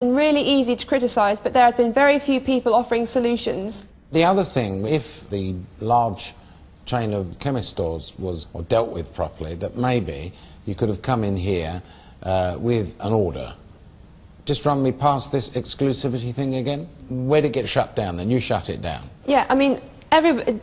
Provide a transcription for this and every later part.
Really easy to criticise, but there has been very few people offering solutions. The other thing, if the large chain of chemist stores was dealt with properly, that maybe you could have come in here with an order. Just run me past this exclusivity thing again. Where did it get shut down then? You shut it down. Yeah, I mean,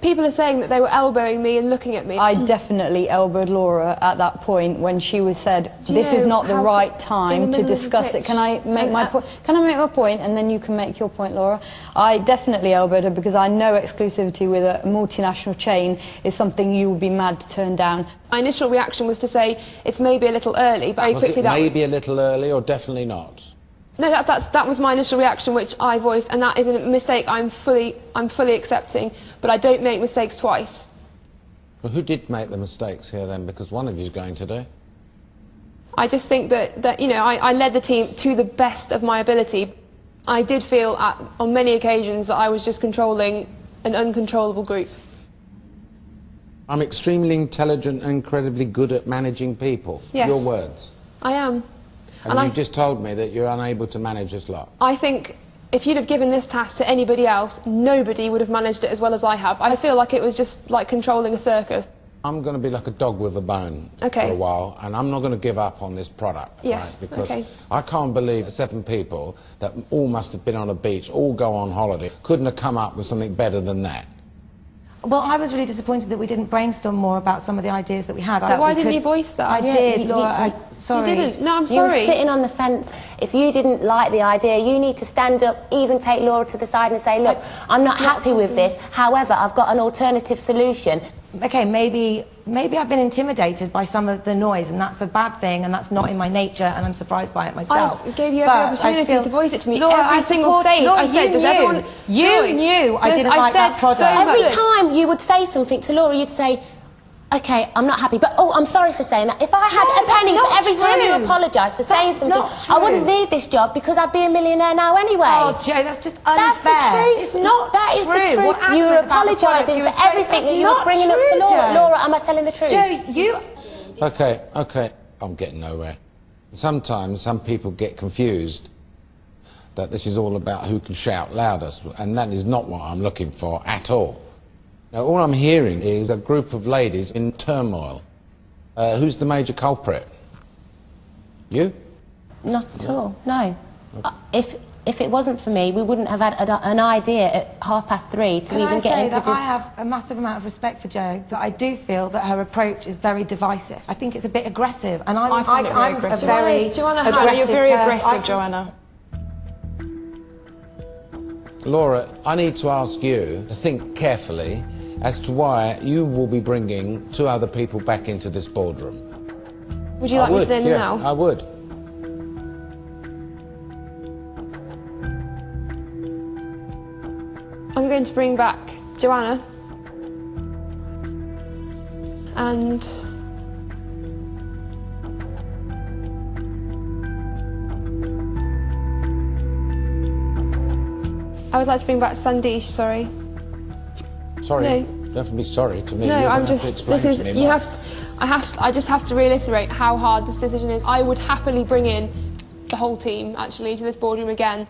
people are saying that they were elbowing me and looking at me. I definitely elbowed Laura at that point when she was said, this is not the right time to discuss it. Can I make my point? Can I make my point and then you can make your point, Laura? I definitely elbowed her because I know exclusivity with a multinational chain is something you would be mad to turn down. My initial reaction was to say it's maybe a little early, but very quickly that... Was it maybe a little early or definitely not? No, that was my initial reaction, which I voiced, and that is a mistake I'm fully accepting, but I don't make mistakes twice. Well, who did make the mistakes here then? Because one of you's going to do. I just think that you know, I led the team to the best of my ability. I did feel on many occasions that I was just controlling an uncontrollable group. I'm extremely intelligent and incredibly good at managing people. Yes. Your words. I am. And you've just told me that you're unable to manage this lot. I think if you'd have given this task to anybody else, nobody would have managed it as well as I have. I feel like it was just like controlling a circus. I'm going to be like a dog with a bone for a while, and I'm not going to give up on this product. Yes, right? Because I can't believe 7 people that all must have been on a beach, all go on holiday, couldn't have come up with something better than that. Well, I was really disappointed that we didn't brainstorm more about some of the ideas that we had. Why didn't you voice that? I did, Laura. Sorry. You didn't? No, I'm sorry. You were sitting on the fence. If you didn't like the idea, you need to stand up, even take Laura to the side and say, look, I'm not happy with this. However, I've got an alternative solution. Okay, maybe I've been intimidated by some of the noise, and that's a bad thing, and that's not in my nature, and I'm surprised by it myself. I gave you every opportunity to voice it to me. Laura, every single stage. Laura, I said, does everyone... You knew I didn't like that product. Every time you would say something to Laura, you'd say, OK, I'm not happy, but oh, I'm sorry for saying that. If I had a penny for every time you apologise for saying something, I wouldn't need this job because I'd be a millionaire now anyway. Oh, Jo, that's just unfair. That's the truth. It's not that true. That is the truth. You were apologising for everything that you were bringing up to Laura. Laura, am I telling the truth? Jo, you... OK, I'm getting nowhere. Sometimes some people get confused that this is all about who can shout loudest, and that is not what I'm looking for at all. Now, all I'm hearing is a group of ladies in turmoil. Who's the major culprit? You? Not at all, no. If it wasn't for me, we wouldn't have had an idea at 3:30 to even get into... I have a massive amount of respect for Jo, but I do feel that her approach is very divisive. I think it's a bit aggressive, and I'm aggressive. Joanna, you're very aggressive, Joanna. Laura, I need to ask you to think carefully as to why you will be bringing 2 other people back into this boardroom. Would you like me to name them now? I would. I'm going to bring back Joanna and I would like to bring back Sandesh, sorry. Sorry? No. You don't have to be sorry to me. No, I'm just... I just have to reiterate how hard this decision is. I would happily bring in the whole team, actually, to this boardroom again.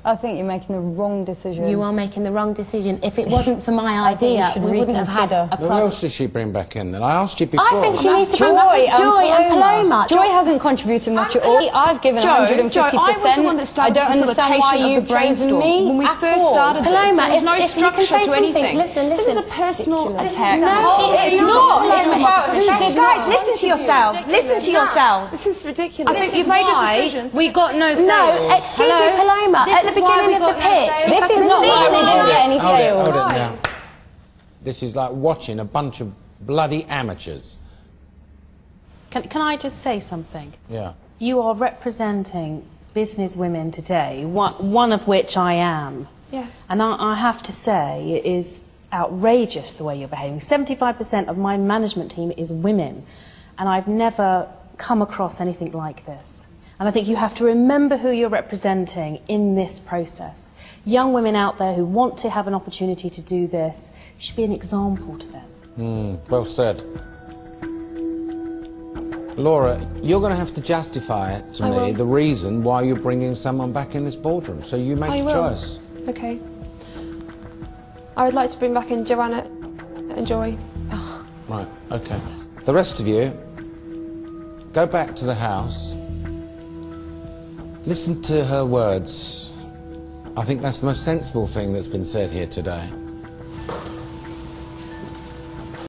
I think you're making the wrong decision. You are making the wrong decision. If it wasn't for my idea, we wouldn't have had a product. Who else did she bring back in then? I asked you before. I think she needs to bring back Joy and Paloma. Joy hasn't contributed much at all. I've given 150%. I was the one that started I don't understand why you've chosen me when we first started Paloma, this. There's no structure to anything. Listen. This is a personal attack. No, it's not. It's about who did Guys, listen to yourselves. Listen to yourselves. This is ridiculous. I think you've made your decisions. We got no sales. No, excuse me, Paloma. At the beginning of the pitch. This is not why we didn't get any sales. Hold it now. This is like watching a bunch of bloody amateurs. Can I just say something? Yeah. You are representing business women today, one of which I am. Yes. And I have to say, it is outrageous the way you're behaving. 75% of my management team is women, and I've never come across anything like this. And I think you have to remember who you're representing in this process. Young women out there who want to have an opportunity to do this, you should be an example to them. Well said. Laura, you're going to have to justify it to me, the reason why you're bringing someone back in this boardroom. So you make a choice. Okay. I would like to bring back in Joanna and Joy. Oh. Right, okay. The rest of you, go back to the house. Listen to her words. I think that's the most sensible thing that's been said here today.